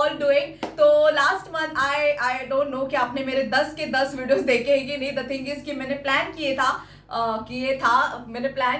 All doing? तो last month I don't know कि आपने मेरे 10 के 10 वीडियोस देखे हैं कि नहीं. द थिंग इज कि मैंने प्लान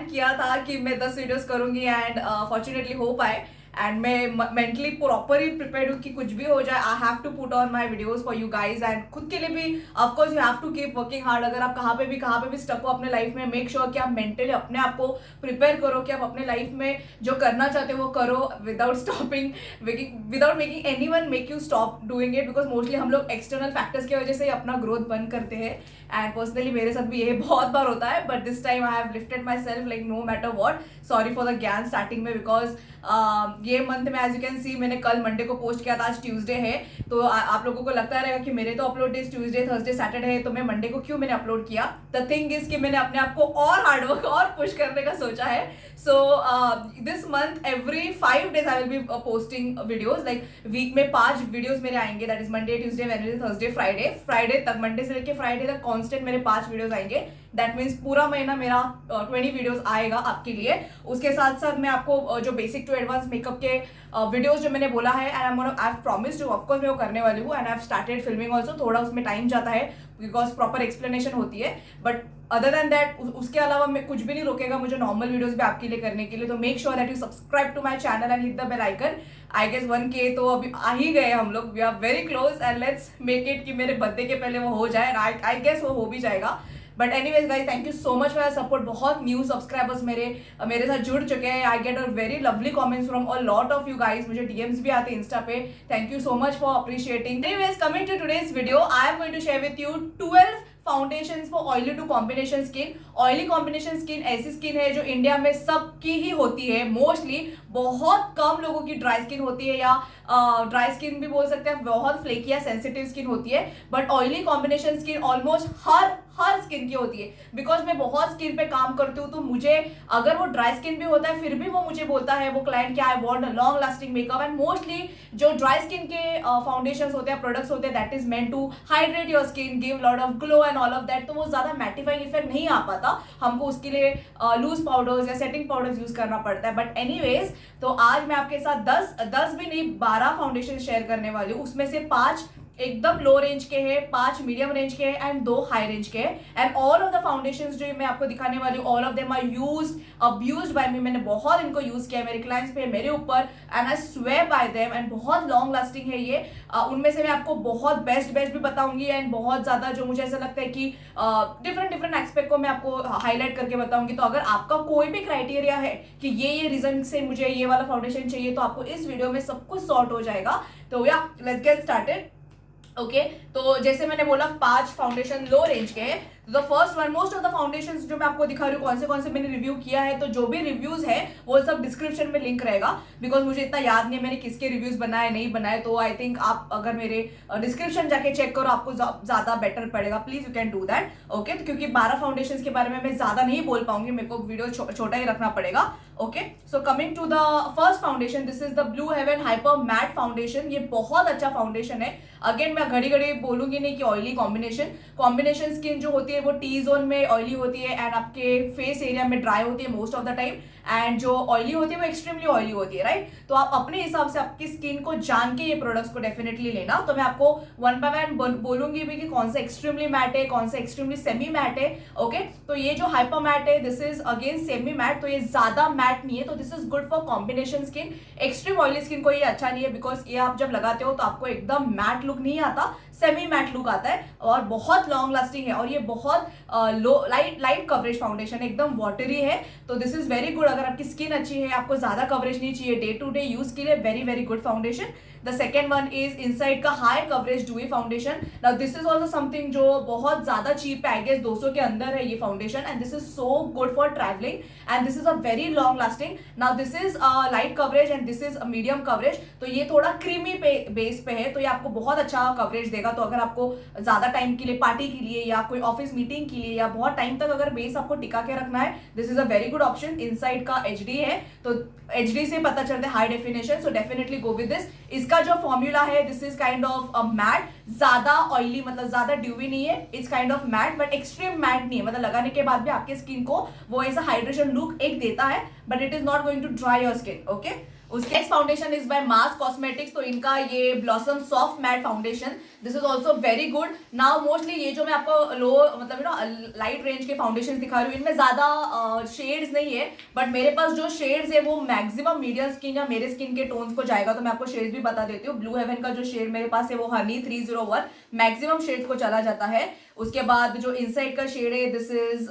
किया था कि मैं 10 वीडियोस करूंगी एंड फॉर्चुनेटली हो पाए. एंड मैं मेंटली प्रॉपरली प्रिपेयर्ड हूँ कि कुछ भी हो जाए, I have to put on my videos for you guys. And खुद के लिए भी of course you have to keep working hard. अगर आप कहाँ पे भी स्टक हो अपने लाइफ में, मेक श्योर कि आप मेंटली अपने आप को प्रिपेयर करो कि आप अपने लाइफ में जो करना चाहते हो वो करो without stopping, without making any one make you stop doing it. Because mostly हम लोग एक्सटर्नल फैक्टर्स की वजह से ही अपना ग्रोथ बंद करते हैं. एंड पर्सनली मेरे साथ भी ये बहुत बार होता है. But this time I have lifted myself like no matter what. Sorry for the ज्ञान स्टार्टिंग में, बिकॉज ये मंथ में एज यू कैन सी मैंने कल मंडे को पोस्ट किया था, आज ट्यूसडे है. तो आप लोगों को लगता रहेगा कि मेरे तो upload days Tuesday Thursday Saturday है, तो मैं मंडे को क्यों मैंने अपलोड किया. द थिंग इज कि मैंने अपने आप को और हार्डवर्क और पुश करने का सोचा है. So this month every 5 days I will be posting videos. Like week में 5 वीडियोज मेरे आएंगे. That is Monday Tuesday Wednesday Thursday Friday तक, मंडे से लेकर फ्राइडे तक कॉन्स्टेंट मेरे 5 वीडियोज आएंगे. दैट मीन्स पूरा महीना मेरा 20 वीडियोज आएगा आपके लिए. उसके साथ साथ मैं आपको जो बेसिक टू एडवांस मेकअप के वीडियोस जो मैंने बोला है, and I have promised to, of course मैं वो करने वाली हूँ. And I have started filming also. थोड़ा उसमें टाइम जाता है बिकॉज प्रॉपर एक्सप्लेनेशन होती है. बट अदर देन दैट उसके अलावा मैं कुछ भी नहीं रोकेगा मुझे नॉर्मल वीडियोस भी आपके लिए करने के लिए. तो make sure that you subscribe to my channel and hit the bell icon. I guess 1K तो अभी आ ही गए हम लोग. We are very close and let's make it कि मेरे बर्थडे के पहले वो हो जाए. आई गेस वो हो भी जाएगा. But anyways guys, thank you so much for your support. बहुत न्यू सब्सक्राइबर्स मेरे साथ जुड़ चुके हैं. I get a very lovely comments from a lot of you guys. मुझे डीएम्स भी आते हैं इंस्टा पे. Thank you so much for appreciating. Anyways, coming to today's video, I am going to share with you 12 foundations for oily to combination skin. Oily combination skin ऐसी skin है जो India में सबकी ही होती है. मोस्टली बहुत कम लोगों की ड्राई स्किन होती है, या ड्राई स्किन भी बोल सकते हैं, बहुत फ्लेकी या सेंसिटिव स्किन होती है. But oily combination skin almost her skin की होती है. बिकॉज मैं बहुत स्किन पे काम करती हूँ, तो मुझे अगर वो ड्राई स्किन भी होता है फिर भी वो मुझे बोलता है वो क्लाइंट कि I want a long lasting makeup. And mostly जो ड्राई स्किन के फाउंडेशंस होते हैं, प्रोडक्ट्स होते हैं, that is meant to hydrate your skin, give lot of glow and all of that. तो वो ज्यादा मैटिफाइंग इफेक्ट नहीं आ पाता. हमको उसके लिए लूज पाउडर्स या सेटिंग पाउडर्स यूज करना पड़ता है. बट एनीवेज, तो आज मैं आपके साथ 10 भी नहीं 12 फाउंडेशन शेयर करने वाली हूँ. उसमें से 5 एकदम लो रेंज के हैं, 5 मीडियम रेंज के हैं एंड 2 हाई रेंज के हैं. And all of the foundations जो मैं आपको दिखाने वाली हूँ, all of them are used abused by me. मैंने बहुत इनको यूज किया है मेरे क्लाइंट्स पे, मेरे ऊपर. And I swear by them. And बहुत लॉन्ग लास्टिंग है ये. उनमें से मैं आपको बहुत बेस्ट भी बताऊंगी. एंड बहुत ज्यादा जो मुझे ऐसा लगता है कि डिफरेंट एक्सपेक्ट को मैं आपको हाईलाइट करके बताऊंगी. तो अगर आपका कोई भी क्राइटेरिया है कि ये रीजन से मुझे ये वाला फाउंडेशन चाहिए, तो आपको इस वीडियो में सब कुछ सॉर्ट हो जाएगा. तो या लेट्स गेट स्टार्टेड. ओके, तो जैसे मैंने बोला 5 फाउंडेशन लो रेंज के हैं. The first one, most of the foundations जो मैं आपको दिखा रही हूँ कौन से मैंने रिव्यू किया है, तो जो भी रिव्यूज है वो सब डिस्क्रिप्शन में लिंक रहेगा. बिकॉज मुझे इतना याद नहीं है मैंने किसके रिव्यूज बनाए नहीं बनाए. तो आई थिंक आप अगर मेरे डिस्क्रिप्शन जाके चेक करो, आपको ज्यादा बेटर पड़ेगा. Please you can do that. Okay, तो क्योंकि 12 फाउंडेशन के बारे में मैं ज्यादा नहीं बोल पाऊंगी, मेरे को वीडियो छोटा ही रखना पड़ेगा. Okay, so coming to the first foundation, this is the Blue Heaven hyper matte foundation. ये बहुत अच्छा फाउंडेशन है. अगेन मैं घड़ी बोलूंगी नहीं कि ऑयली कॉम्बिनेशन स्किन जो होती है वो टी जोन में ऑयली होती है एंड आपके फेस एरिया में ड्राई होती है most of the time. And जो ऑयली होती है वो एक्सट्रीमली ऑयली होती है, राइट. तो आप अपने हिसाब से आपकी स्किन को जान के ये प्रोडक्ट्स को डेफिनेटली लेना. तो मैं आपको वन बाय वन बोलूंगी भी कि कौन सा एक्सट्रीमली मैट है, कौन सा एक्सट्रीमली सेमी मैट है. ओके, तो ये जो हाइपर मैट है, this is again semi matte. तो ये ज्यादा मैट नहीं है, तो this is good for combination skin. Extreme oily skin को ये अच्छा नहीं है, बिकॉज ये आप जब लगाते हो तो आपको एकदम मैट लुक नहीं आता, सेमी मैट लुक आता है. और बहुत लॉन्ग लास्टिंग है. और ये बहुत लो लाइट कवरेज फाउंडेशन है, एकदम वाटरी है. तो दिस इज वेरी गुड. अगर आपकी स्किन अच्छी है, आपको ज्यादा कवरेज नहीं चाहिए डे टू डे यूज के लिए, very good foundation. The second one is Insight का high coverage dewy foundation. Now this is also something जो बहुत ज्यादा चीप है, आई गेस 200 के अंदर है ये foundation. And this is so good for travelling and this is a very long lasting. Now this is light coverage and this is medium coverage. तो ये थोड़ा क्रीमी बेस पे है, तो ये आपको बहुत अच्छा कवरेज देगा. तो अगर आपको ज्यादा टाइम के लिए, पार्टी के लिए या कोई ऑफिस मीटिंग के लिए या बहुत टाइम तक अगर बेस आपको टिका के रखना है, this is a very good option. Inside का HD है, तो HD से पता चलता है high definition, so definitely go with this. इसका जो फॉर्मूला है, this is kind of matte, ज्यादा ऑयली मतलब ज्यादा ड्यूवी नहीं है. It's kind of matte but extreme matte नहीं है, मतलब लगाने के बाद भी आपके स्किन को वो ऐसा हाइड्रेशन लुक एक देता है, but it is not going to dry your skin. Okay, उसके next foundation is by Mars cosmetics, तो इनका ये blossom soft matte foundation, this is also very good. Now mostly ये जो मैं आपको लो मतलब लाइट रेंज के फाउंडेशन दिखा रही हूँ, इनमें ज्यादा शेड्स नहीं है, बट मेरे पास जो शेड्स है वो मैक्सिमम मीडियम स्किन या मेरे स्किन के टोन्स को जाएगा। तो मैं आपको शेड्स भी बता देती हूँ। ब्लू हेवन का जो शेड मेरे पास है वो हनी 301 मैक्सिमम शेड्स को चला जाता है। उसके बाद जो इनसाइड का शेड है दिस इज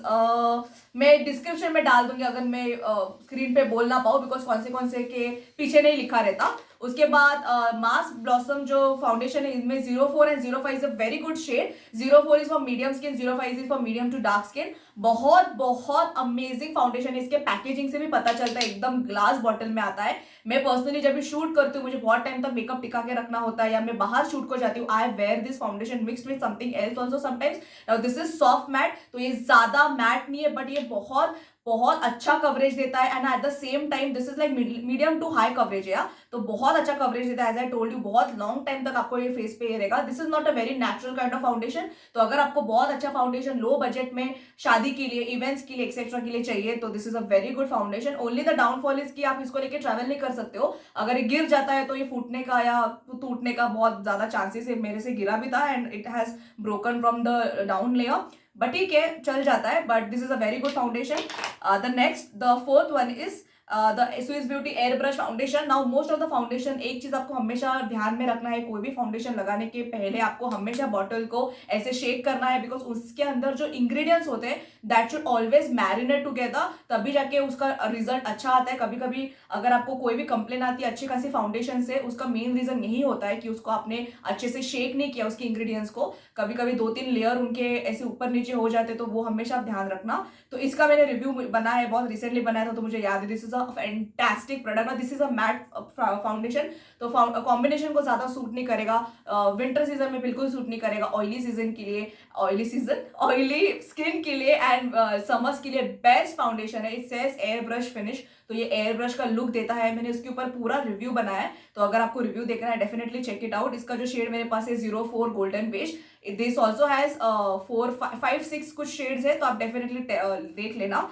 मैं डिस्क्रिप्शन में डाल दूंगी अगर मैं स्क्रीन पे बोल ना पाऊँ, बिकॉज कौन से के पीछे नहीं लिखा रहता। उसके बाद मास ब्लॉसम जो फाउंडेशन है, इनमें 04 and 05 is a very good shade. 04 is for medium skin, 05 is for medium to dark skin. बहुत बहुत अमेजिंग फाउंडेशन है। इसके पैकेजिंग से भी पता चलता है, एकदम ग्लास बॉटल में आता है। मैं पर्सनली जब भी शूट करती हूँ, मुझे बहुत टाइम तक मेकअप टिका के रखना होता है या मैं बाहर शूट को जाती हूँ, I wear this foundation mixed with something else also sometimes. Now this is soft matte, तो ये ज्यादा मैट नहीं है, बट ये बहुत बहुत अच्छा कवरेज देता है and at the same time this is like medium to high coverage है, तो बहुत अच्छा कवरेज देता है। एज आई टोल्ड यू, बहुत लॉन्ग टाइम तक आपको ये फेस पे रहेगा। This is not a very natural kind of foundation, तो अगर आपको बहुत अच्छा फाउंडेशन लो बजट में शादी के लिए, इवेंट्स के लिए, एक्सेट्रा के लिए चाहिए, तो this is a very good foundation. Only the downfall is कि आप इसको लेके ट्रैवल नहीं कर सकते हो। अगर ये गिर जाता है तो ये फूटने का या टूटने का बहुत ज्यादा चांसेस है। मेरे से गिरा भी था and it has broken from the down layer, but ठीक है, चल जाता है। But this is a very good foundation. The next, the fourth one is the Swiss beauty air brush foundation. Now most of the foundation, एक चीज आपको हमेशा ध्यान में रखना है, कोई भी फाउंडेशन लगाने के पहले आपको हमेशा बॉटल को ऐसे शेक करना है, बिकॉज उसके अंदर जो इंग्रेडिएंट्स होते हैं that should always marinate together, तभी जाके उसका रिजल्ट अच्छा आता है। कभी कभी अगर आपको कोई भी कंप्लेन आती है अच्छी खासी फाउंडेशन से, उसका मेन रीजन यही होता है कि उसको आपने अच्छे से शेक नहीं किया उसके इंग्रेडिएंट्स को। कभी कभी 2-3 लेयर उनके ऐसे ऊपर नीचे हो जाते, तो वो हमेशा आप ध्यान रखना। तो इसका मैंने रिव्यू बना है, बहुत रिसेंटली बनाया था, तो मुझे याद है। This is a fantastic product. This is a matte foundation, तो कॉम्बिनेशन को ज्यादा सूट नहीं करेगा, विंटर सीजन में बिल्कुल सूट नहीं करेगा, ऑयली सीजन के लिए, ऑयली स्किन के लिए एंड समर्स के लिए बेस्ट फाउंडेशन है। It says air brush finish, तो ये एयर ब्रश का लुक देता है। मैंने इसके ऊपर पूरा रिव्यू बनाया है, तो अगर आपको रिव्यू देखना है डेफिनेटली चेक इट आउट। इसका जो शेड मेरे पास है 04 golden beige, this also has 4-5-6 कुछ शेड्स है, तो आप डेफिनेटली देख लेना।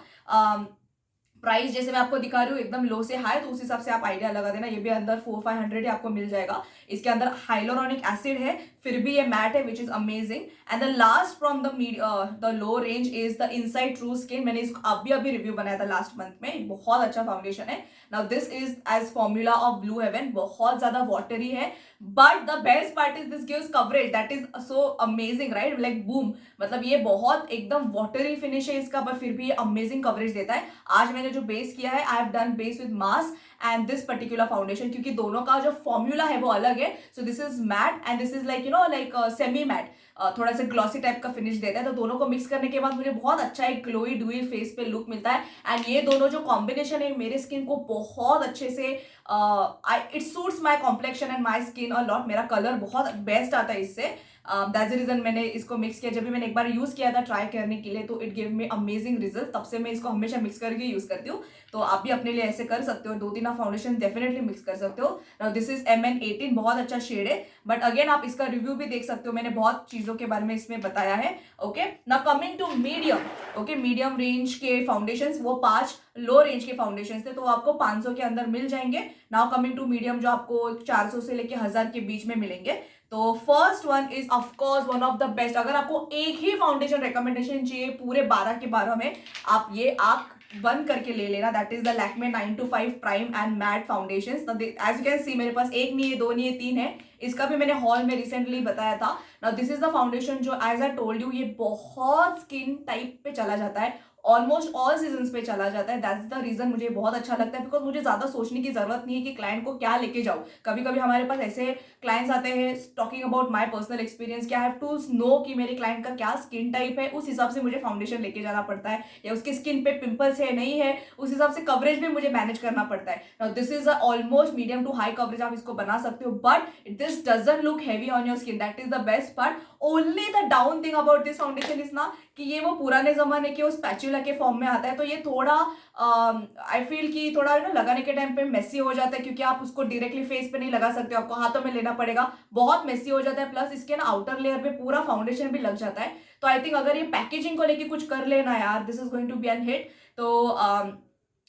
प्राइस जैसे मैं आपको दिखा रही हूँ एकदम लो से हाई, तो उस हिसाब से आप आइडिया लगा देना। ये भी अंदर 400-500 आपको मिल जाएगा। इसके अंदर हाइलोरॉनिक एसिड है, फिर भी ये मैट है, which is amazing. And the last from the low range is the inside true skin. मैंने इसको अभी रिव्यू बनाया था लास्ट मंथ में, बहुत अच्छा फाउंडेशन है। Now this is as formula of Blue Heaven, बहुत ज्यादा वाटरी है, but the best part is this gives coverage that is so amazing, right, like boom. मतलब ये बहुत एकदम वाटरी फिनिश है इसका, पर फिर भी ये अमेजिंग कवरेज देता है। आज मैंने जो बेस किया है, I have done base with mask and this particular foundation, क्योंकि दोनों का जो फॉर्मूला है वो अलग है। So this is matte and this is like like semi matte, थोड़ा सा ग्लॉसी टाइप का फिनिश देता है। तो दोनों को मिक्स करने के बाद मुझे बहुत अच्छा एक ग्लोई डुई फेस पे लुक मिलता है। एंड ये दोनों जो कॉम्बिनेशन है मेरे स्किन को बहुत अच्छे से it suits my complexion and my skin a lot. मेरा कलर बहुत बेस्ट आता है इससे, दैट्स द रीजन मैंने इसको मिक्स किया। जब भी मैंने एक बार यूज किया था ट्राई करने के लिए, तो it give me amazing result, तब से मैं इसको हमेशा मिक्स करके यूज करती हूँ। तो आप भी अपने लिए ऐसे कर सकते हो, 2-3 आप फाउंडेशन डेफिनेटली मिक्स कर सकते हो। दिस इज MN18, बहुत अच्छा शेड है, बट अगेन आप इसका रिव्यू भी देख सकते हो, मैंने बहुत चीजों के बारे में इसमें बताया है। Okay, now coming to medium. Okay, medium range के फाउंडेशंस, वो 5 लो रेंज के फाउंडेशंस थे, तो आपको 500 के अंदर मिल जाएंगे। नाउ कमिंग टू मीडियम, जो आपको 400 से लेके 1000 के बीच में मिलेंगे। तो first one is of course one of the best. अगर आपको एक ही फाउंडेशन रिकमेंडेशन चाहिए पूरे 12 के 12 में, आप ये आंख बंद करके ले लेना, that is the Lakme 9to5 prime and matte foundation. As you can see मेरे पास एक नहीं है, 2 नहीं है, 3 है। इसका भी मैंने हॉल में रिसेंटली बताया था। Now this is the foundation जो एज आई टोल्ड यू ये बहुत स्किन टाइप पे चला जाता है, ऑलमोस्ट ऑल सीजन पे चला जाता है। दैट्स द रीजन मुझे बहुत अच्छा लगता है, बिकॉज मुझे ज्यादा सोचने की जरूरत नहीं है कि क्लाइंट को क्या लेके जाऊँ। कभी कभी हमारे पास ऐसे क्लाइंट्स आते हैं, talking about my personal experience, कि आई हैव टू नो कि मेरे क्लाइंट का क्या स्किन टाइप है, उस हिसाब से मुझे फाउंडेशन लेके जाना पड़ता है, या उसकी स्किन पे पिंपल्स है नहीं है, उस हिसाब से कवरेज भी मुझे मैनेज करना पड़ता है। Now this is almost medium to high coverage, आप इसको बना सकते हो, but this doesn't look heavy on your skin, that is the best part. Only the down thing about this foundation is ना कि ये वो पुराने जमाने के वो स्पैचुला के फॉर्म में आता है, तो ये थोड़ा आई फील कि थोड़ा ना लगाने के टाइम पे मेसी हो जाता है, क्योंकि आप उसको डायरेक्टली फेस पे नहीं लगा सकते, आपको हाथों में लेना पड़ेगा, बहुत मेसी हो जाता है। प्लस इसके ना आउटर लेयर पे पूरा फाउंडेशन भी लग जाता है। तो आई थिंक अगर ये पैकेजिंग को लेके कुछ कर लेना यार, this is going to be an hit. तो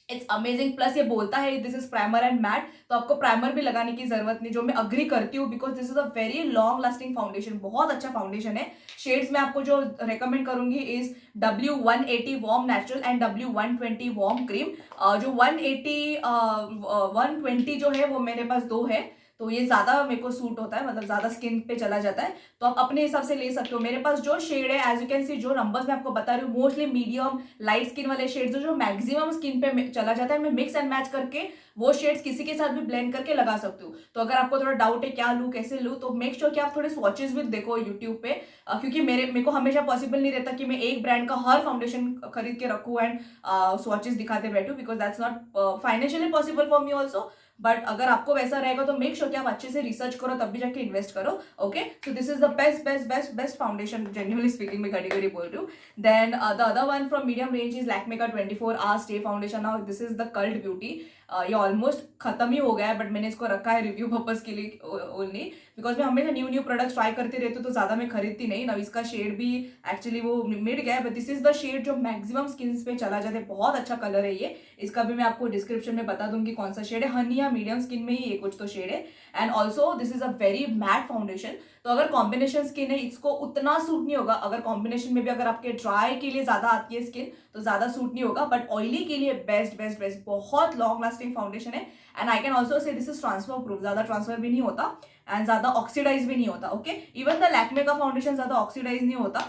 इट्स अमेजिंग। प्लस ये बोलता है this is primer and matte, तो आपको प्राइमर भी लगाने की जरूरत नहीं, जो मैं अग्री करती हूँ, because this is a very long lasting foundation, बहुत अच्छा फाउंडेशन है। शेड्स में आपको जो रेकमेंड करूंगी is W180 warm natural and W120 warm cream. जो 180 120 जो है वो मेरे पास दो है, तो ये ज्यादा मेरे को सूट होता है, मतलब ज्यादा स्किन पे चला जाता है, तो आप अपने हिसाब से ले सकते हो। मेरे पास जो शेड है एज यू कैन सी, जो नंबर्स मैं आपको बता रही हूँ, मोस्टली मीडियम लाइट स्किन वाले शेड्स जो मैक्सिमम स्किन पे चला जाता है, मैं मिक्स एंड मैच करके वो शेड्स किसी के साथ भी ब्लेंड करके लगा सकती हूँ। तो अगर आपको थोड़ा डाउट है क्या लूँ कैसे लूँ, तो मेक श्योर कि आप थोड़े स्वॉचेस भी देखो यूट्यूब पे, क्योंकि मेरे को हमेशा पॉसिबल नहीं रहता कि मैं एक ब्रांड का हर फाउंडेशन खरीद के रखूँ एंड स्वॉचेस दिखाते बैठू, because that's not financially possible for me also. But अगर आपको वैसा रहेगा तो मेक श्योर कि आप अच्छे से रिसर्च करो, तब भी जाके इन्वेस्ट करो। Okay, so this is the best best best best foundation, genuinely speaking मैं घड़ी घड़ी बोल रही हूँ। Then the other one from medium range is Lakme का 24 hour stay foundation. Now this is the cult beauty. ये ऑलमोस्ट खत्म ही हो गया है, बट मैंने इसको रखा है रिव्यू पर्पज के लिए ओनली, बिकॉज मैं हमेशा न्यू न्यू प्रोडक्ट्स ट्राई करती रहती हूँ, तो ज्यादा मैं खरीदती नहीं ना। इसका शेड भी एक्चुअली वो मिड गया है, but this is the shade जो मैक्सिमम स्किन पे चला जाता है, बहुत अच्छा कलर है ये। इसका भी मैं आपको डिस्क्रिप्शन में बता दूंगी कौन सा शेड है, हनी या मीडियम स्किन में ही ये कुछ तो शेड है। And also this is a very matte foundation, तो अगर कॉम्बिनेशन स्किन है इसको उतना सूट नहीं होगा। अगर कॉम्बिनेशन में भी अगर आपके ड्राई के लिए ज्यादा आती है स्किन तो ज्यादा सूट नहीं होगा, बट ऑयली के लिए बेस्ट बेस्ट बेस्ट, बहुत लॉन्ग लास्टिंग फाउंडेशन है। And I can also say this is transfer proof, ज्यादा ट्रांसफर भी नहीं होता एंड ज्यादा ऑक्सीडाइज भी नहीं होता। ओके, इवन द लैक्मे का फाउंडेशन ज्यादा ऑक्सीडाइज नहीं होता।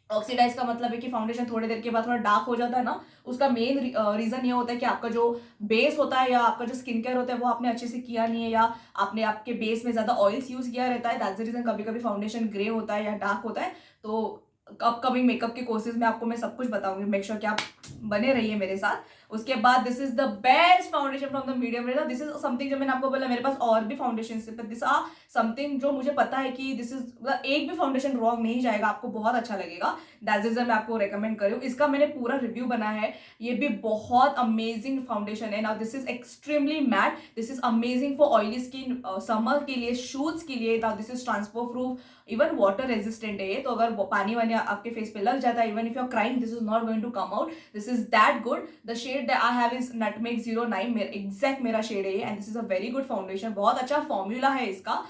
ऑक्सीडाइज का मतलब है कि फाउंडेशन थोड़ी देर के बाद थोड़ा डार्क हो जाता है ना, उसका मेन रीजन ये होता है कि आपका जो बेस होता है या आपका जो स्किन केयर होता है वो आपने अच्छे से किया नहीं है, या आपने आपके बेस में ज्यादा ऑयल्स यूज किया रहता है, दैट्स द रीजन कभी कभी फाउंडेशन ग्रे होता है या डार्क होता है। तो अपकमिंग मेकअप के कोर्सेज में आपको मैं सब कुछ बताऊंगी, मेक श्योर कि आप बने रहिए मेरे साथ। उसके बाद this is the best foundation from the medium range. This is something जो मैंने आपको बोला, मेरे पास और भी फाउंडेशन है, दिस आर समथिंग जो मुझे पता है कि दिस इज एक भी फाउंडेशन रॉन्ग नहीं जाएगा, आपको बहुत अच्छा लगेगा, दैट्स इज मैं आपको रेकमेंड करूँ। इसका मैंने पूरा रिव्यू बनाया है, ये भी बहुत अमेजिंग फाउंडेशन है। Now this is extremely matte, this is amazing for oily skin, summer के लिए, शूज के लिए। Now this is transfer proof, even water resistant है ये, तो अगर पानी वानी आपके फेस पे लग जाता है, even if you are crying, this is not going to come out, this is that good. The shade that I have is nutmeg 09, exact मेरा शेड है ये, and this is a very good foundation, बहुत अच्छा formula है इसका।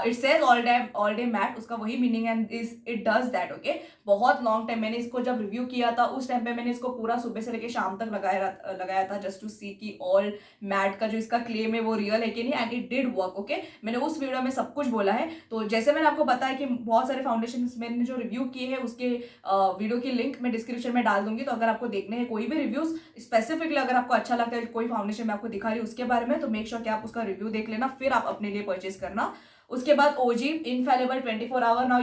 It says all day matte, उसका वही meaning है, इट डज दैट। ओके, बहुत लॉन्ग टाइम मैंने इसको जब रिव्यू किया था उस टाइम पे मैंने इसको पूरा सुबह से लेकर शाम तक लगाया था, जस्ट टू सी कि ऑल मैट का जो इसका क्लेम है वो रियल है कि नहीं, and it did work. Okay, मैंने उस वीडियो में सब कुछ बोला है। तो जैसे मैंने आपको बताया कि बहुत सारे फाउंडेशन मैंने जो रिव्यू किए हैं उसके वीडियो की लिंक मैं डिस्क्रिप्शन में डाल दूंगी, तो अगर आपको देखने हैं कोई भी रिव्यूज, स्पेसिफिकली अगर आपको अच्छा लगता है कोई फाउंडेशन मैं आपको दिखा रही हूँ उसके बारे में, तो मेक श्योर कि आप उसका रिव्यू देख लेना, फिर आप अपने लिए परचेज करना। उसके बाद ओजी इनफेलेबल 24 आवर। नाउ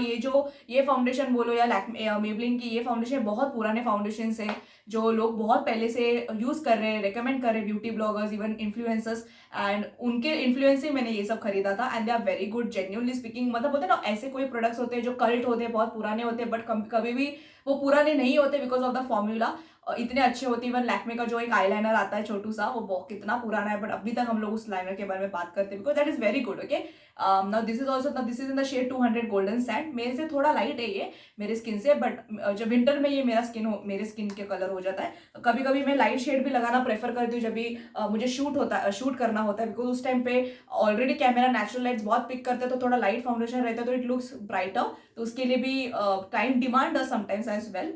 ये फाउंडेशन बोलो या मेबलिन की ये फाउंडेशन बहुत पुराने फाउंडेशन है, जो लोग बहुत पहले से यूज कर रहे हैं, रेकमेंड कर रहे हैं, beauty bloggers, even influencers, and उनके इन्फ्लुएंस से मैंने ये सब खरीदा था, and they are very good, genuinely speaking. मतलब होते हैं ना ऐसे कोई प्रोडक्ट्स होते हैं जो कल्ट होते हैं, बहुत पुराने होते हैं, बट कभी भी वो पुराने नहीं होते बिकॉज ऑफ द फॉर्मूला, इतने अच्छे होते। इवन लैक्मे का जो एक आईलाइनर आता है छोटू सा, वो बहुत कितना पुराना है, बट अभी तक हम लोग उस लाइनर के बारे में बात करते हैं, because that is very good. Okay, now this is also, this is in the shade 200 golden sand, मेरे से थोड़ा लाइट है ये मेरे स्किन से, बट जब विंटर में ये मेरे स्किन के कलर हो जाता है। कभी कभी मैं लाइट शेड भी लगाना प्रेफर करती हूँ जब भी मुझे शूट करना होता है, बिकॉज उस टाइम पे ऑलरेडी कैमरा नेचुरल लाइट्स बहुत पिक करते हैं, तो थोड़ा लाइट फाउंडेशन रहता है तो इट लुक्स ब्राइटर, तो उसके लिए भी time demand sometimes as well.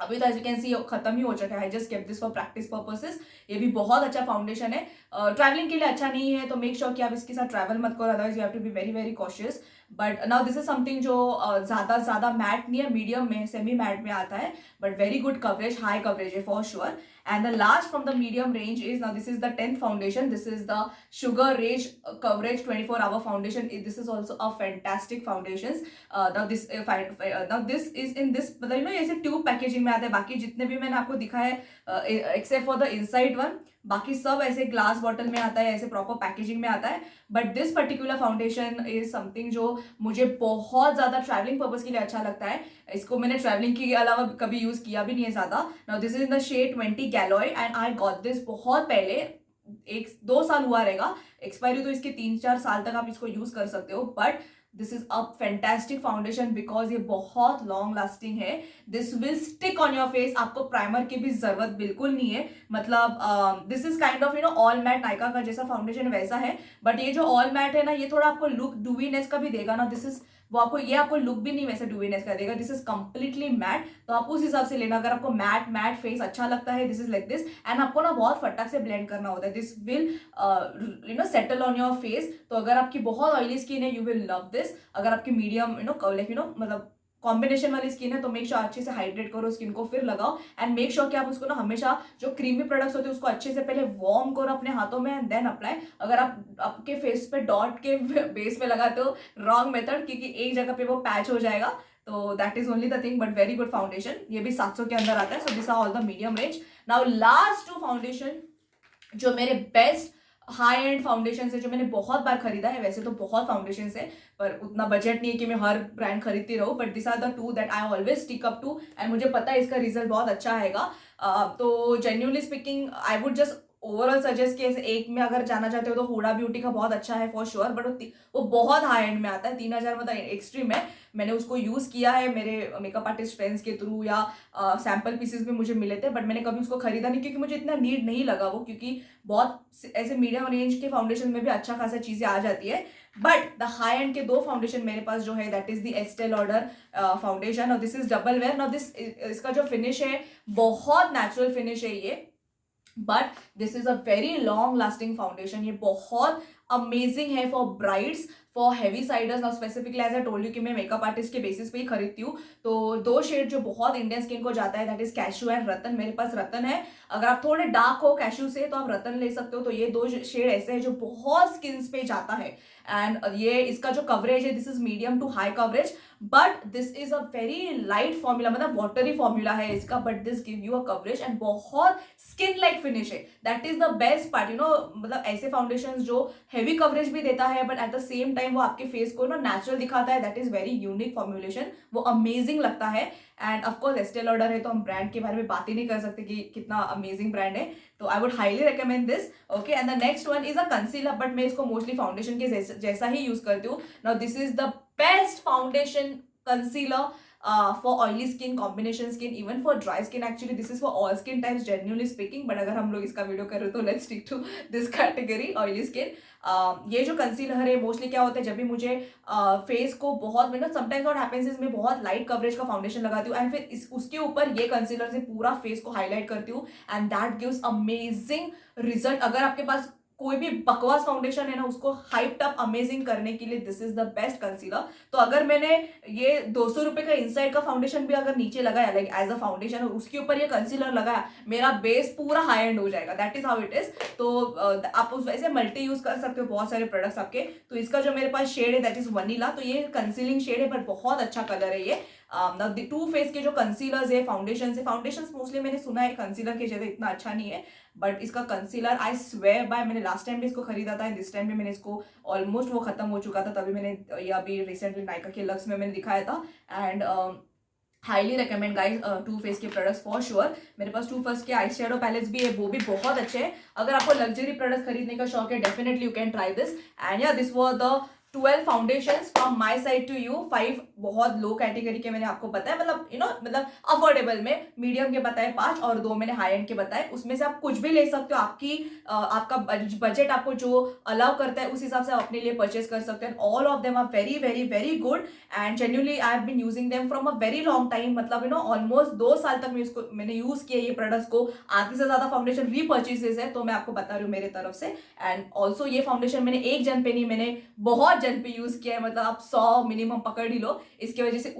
अभी तो एज यू कैन सी खत्म ही हो चुका है, just kept this for practice purposes. ये भी बहुत अच्छा फाउंडेशन है, ट्रैवलिंग के लिए अच्छा नहीं है, तो मेक श्योर कि आप इसके साथ ट्रैवल मत करो, otherwise you have to be very very cautious. But now this is something जो ज्यादा मैट नहीं है, मीडियम में, सेमी मैट में आता है, but very good coverage, high coverage है for sure. And the last from the medium range is, now this is the 10th foundation, this is the Sugar Rage Coverage 24-hour foundation. This is also a fantastic foundation. Now this is in this, मतलब you know ये सिर्फ tube packaging में आता है, बाकी जितने भी मैंने आपको दिखाया है except for the inside one, बाकी सब ऐसे ग्लास बॉटल में आता है, ऐसे प्रॉपर पैकेजिंग में आता है। But this particular foundation is something जो मुझे बहुत ज्यादा ट्रैवलिंग पर्पज के लिए अच्छा लगता है। इसको मैंने ट्रैवलिंग के अलावा कभी यूज किया भी नहीं है ज्यादा। Now this is in the shade 20 गैलोय, एंड आई गॉट दिस बहुत पहले, 1-2 साल हुआ रहेगा एक्सपायरी, तो इसके 3-4 साल तक आप इसको यूज कर सकते हो, but this is a fantastic foundation because ये बहुत लॉन्ग लास्टिंग है. This will stick on your face. आपको प्राइमर की भी जरूरत बिल्कुल नहीं है. मतलब this is kind of all matte. Nykaa का जैसा फाउंडेशन वैसा है, बट ये जो ऑल मैट है ना, ये थोड़ा आपको लुक डूवीनेस का भी देगा ना. दिस इज वो आपको ये आपको लुक भी नहीं वैसे डूवीनेस का देगा. This is completely matte. तो आप उस हिसाब से लेना. अगर आपको मैट मैट फेस अच्छा लगता है, this is like this. And आपको ना बहुत फटाक से ब्लेंड करना होता है. This will settle on your face. तो अगर आपकी बहुत ऑयली स्किन है, यू विल लव दिस. अगर आपकी मीडियम मतलब कॉम्बिनेशन वाली स्किन है, तो मेक श्योर अच्छे से हाइड्रेट करो स्किन को, फिर लगाओ. एंड मेक श्योर कि आप उसको ना हमेशा जो क्रीमी प्रोडक्ट्स होते हैं उसको अच्छे से पहले वार्म करो अपने हाथों में एंड देन अप्लाई. अगर आप आपके फेस पे डॉट के बेस पे लगाते हो, रॉन्ग मेथड, क्योंकि एक जगह पे वो पैच हो जाएगा. तो that is only the thing. But very good foundation. ये भी 700 के अंदर आता है. So this are all the medium range. Now last 2 foundation जो मेरे बेस्ट हाई एंड फाउंडेशन है, जो मैंने बहुत बार खरीदा है. वैसे तो बहुत फाउंडेशन है, पर उतना बजट नहीं है कि मैं हर ब्रांड खरीदती रहूं. But this are the 2 that I always stick up to. And मुझे पता है इसका रिजल्ट बहुत अच्छा आएगा. तो genuinely speaking I would just overall suggest कि ऐसे एक में अगर जाना चाहते हो तो हुडा ब्यूटी का बहुत अच्छा है फॉर श्योर. बट वो बहुत हाई एंड में आता है. 3000 मतलब एक्सट्रीम है. मैंने उसको यूज किया है मेरे मेकअप आर्टिस्ट फ्रेंड्स के थ्रू, या सैम्पल पीसेस भी मुझे मिले थे. बट मैंने कभी उसको खरीदा नहीं, क्योंकि मुझे इतना नीड नहीं लगा वो. क्योंकि बहुत ऐसे मीडियम रेंज के फाउंडेशन में भी अच्छा खासा चीजें आ जाती है. बट द हाई एंड के 2 फाउंडेशन मेरे पास जो है, that is the Estee Lauder foundation. और this is double wear. Now this इसका जो फिनिश है, बहुत नेचुरल फिनिश है ये. But this is a very long lasting foundation. ये बहुत अमेजिंग है फॉर ब्राइड्स, फॉर हैवी साइडर्स. Now specifically as I told you कि मैं मेकअप आर्टिस्ट के बेसिस पे ही खरीदती हूँ. तो 2 शेड जो बहुत इंडियन स्किन को जाता है, दैट इज कैशू एंड रतन. मेरे पास रतन है. अगर आप थोड़े डार्क हो कैशू से तो आप रतन ले सकते हो. तो ये 2 शेड ऐसे हैं जो बहुत स्किन पे जाता है. एंड ये इसका जो कवरेज है, this is medium to high coverage. But this is a very light formula, मतलब वाटरी फॉर्मूला है इसका. But this give you a coverage and बहुत स्किन लाइक फिनिश है. That is the best part. मतलब ऐसे foundation जो heavy coverage भी देता है, but at the same time वो आपके फेस को नेचुरल दिखाता है. That is very unique formulation. वो अमेजिंग लगता है. एंड ऑफकोर्स एस्टे लॉडर है, तो हम ब्रांड के बारे में बात ही नहीं कर सकते कि कितना अमेजिंग ब्रांड है. तो I would highly recommend this. Okay, and the next one is a concealer. But मैं इसको मोस्टली फाउंडेशन के जैसा ही यूज करती हूँ. Now this is the best foundation concealer for oily skin, combination skin, even for dry skin. Actually this is for all skin types genuinely speaking. but अगर हम लोग इसका वीडियो कर रहे हो तो let's stick to this category, oily skin. ये जो कंसीलर है मोस्टली क्या होता है, जब भी मुझे फेस को बहुत समटाइम्स व्हाट हैपेंस इज मैं बहुत लाइट कवरेज का फाउंडेशन लगाती हूँ एंड फिर उसके ऊपर ये कंसीलर से पूरा फेस को हाईलाइट करती हूँ and that gives amazing result. अगर आपके पास कोई भी बकवास फाउंडेशन है ना, उसको हाइप्ड अप अमेजिंग करने के लिए this is the best concealer. तो अगर मैंने ये 200 रुपए का इनसाइड का फाउंडेशन भी अगर नीचे लगाया लाइक एज अ फाउंडेशन और उसके ऊपर ये कंसीलर लगाया, मेरा बेस पूरा हाई एंड हो जाएगा. That is how it is. तो आप उस वैसे मल्टी यूज कर सकते हो बहुत सारे प्रोडक्ट्स आपके. तो इसका जो मेरे पास शेड है दैट इज वनीला. तो ये कंसीलिंग शेड है पर बहुत अच्छा कलर है ये. टू फेस के जो कंसीलर्स है, फाउंडेशन मोस्टली मैंने सुना है कंसीलर के जैसे इतना अच्छा नहीं है. बट इसका कंसीलर आई स्वेयर बाय, मैंने लास्ट टाइम भी इसको खरीदा था, दिस टाइम भी मैंने इसको ऑलमोस्ट वो खत्म हो चुका था, तभी मैंने ये अभी रिसेंटली नायका के लक्स में मैंने दिखाया था. And highly recommend guys too faced के प्रोडक्ट्स फॉर श्योर. मेरे पास टू फेस के आई शेडो पैलेट्स भी है, वो भी बहुत अच्छे हैं. अगर आपको लग्जरी प्रोडक्ट्स खरीदने का शौक है, definitely you can try this. And yeah this was the 12 foundations from my side to you. 5 बहुत लो कैटेगरी के मैंने आपको बताया, मतलब मतलब अफोर्डेबल में, मीडियम के बताए 5 और 2 मैंने हाई एंड के बताए. उसमें से आप कुछ भी ले सकते हो. आपका बजट आपको जो अलाउ करता है उस हिसाब से आप अपने लिए परचेस कर सकते हैं. All of them are very very very good and genuinely I have been using them from a very long time. मतलब ऑलमोस्ट 2 साल तक मैंने यूज किया ये प्रोडक्ट्स को. आधे से ज्यादा फाउंडेशन रीपर्चेसेस है, तो मैं आपको बता रही हूँ मेरे तरफ से. एंड ऑल्सो ये फाउंडेशन मैंने एक जन पे नहीं, मैंने बहुत जन पे यूज किया है. मतलब आप 100 मिनिमम पकड़ ही लो. इसके वजह से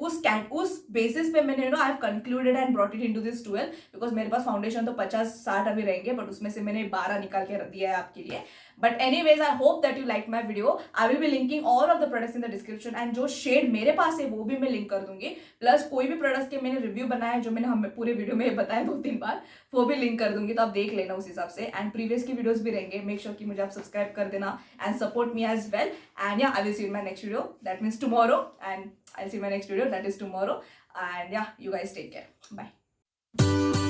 उस बेसिस पे मैंने I have concluded and brought it into this 12 because मेरे पास फाउंडेशन तो 50-60 अभी रहेंगे, बट उसमें से मैंने 12 निकाल के दिया है आपके लिए. But anyways I hope that you like my video. I will B linking all of the products in the description and जो शेड मेरे पास है वो भी मैं लिंक कर दूंगी. प्लस कोई भी प्रोडक्ट्स के मैंने रिव्यू बनाया है जो मैंने हमें पूरे वीडियो में बताया 2-3 बार, वो भी लिंक कर दूंगी, तो आप देख लेना उस हिसाब से. एंड प्रीवियस की वीडियोस भी रहेंगे. मेक श्योर कि मुझे आप सब्सक्राइब कर देना and support me as well. And yeah I will see in my next video, that means tomorrow. And I will see my next video, that is tomorrow. And yeah you guys take care. Bye.